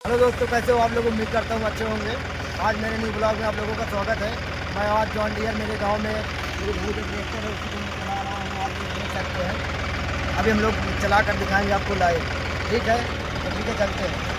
Hello दोस्तों, कैसे हो आप लोग? उम्मीद करता हूँ अच्छे होंगे। आज मेरे न्यू ब्लॉग में आप लोगों का स्वागत है। मैं आज जॉन डियर मेरे गांव में मेरे भूत ट्रैक्टर है, उसी को मैं चला रहा हूँ। आप लोग देख सकते हैं। अभी हम लोग चला कर दिखाएंगे आपको लाइव। ठीक है, तो ठीक है, चलते हैं।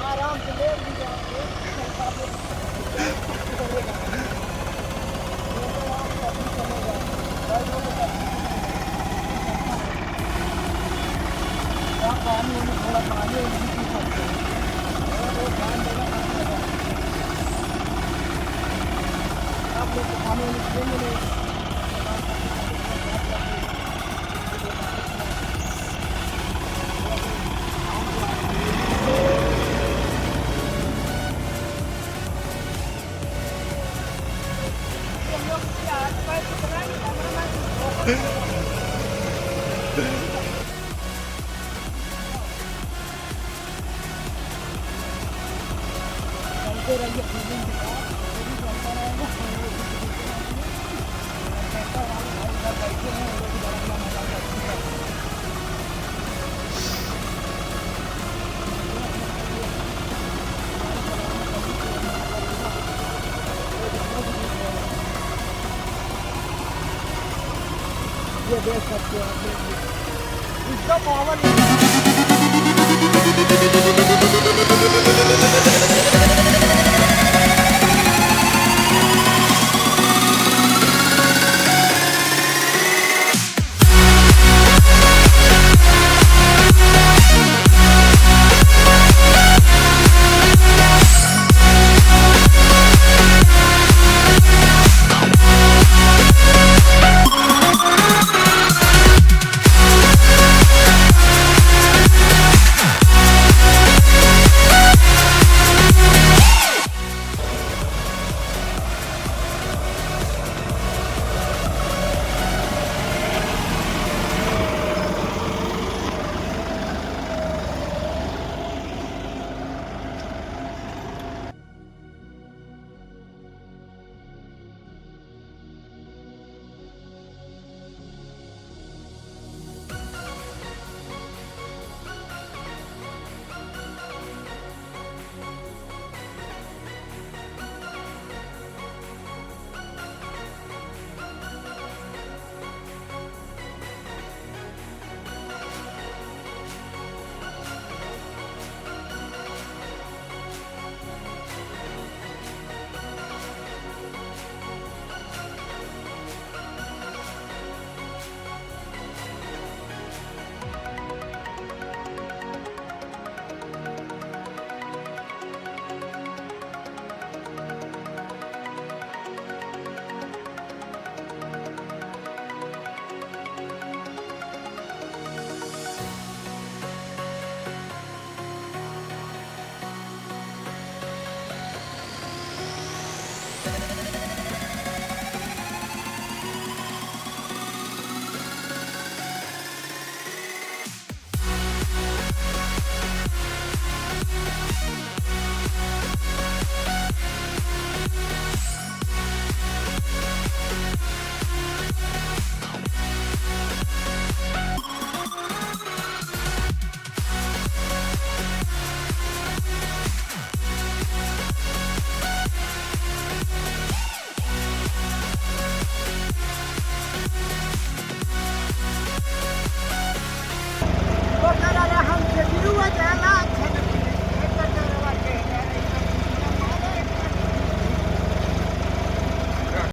आराम से ले थोड़ा पानी आप लोग को पानी देंगे। चलते रहिए फीलिंग के साथ, चलता रहेगा। बैठे हैं वो भी बड़ा बड़ा मजा करते हैं। ये देख सकते हो आप, इसका पावर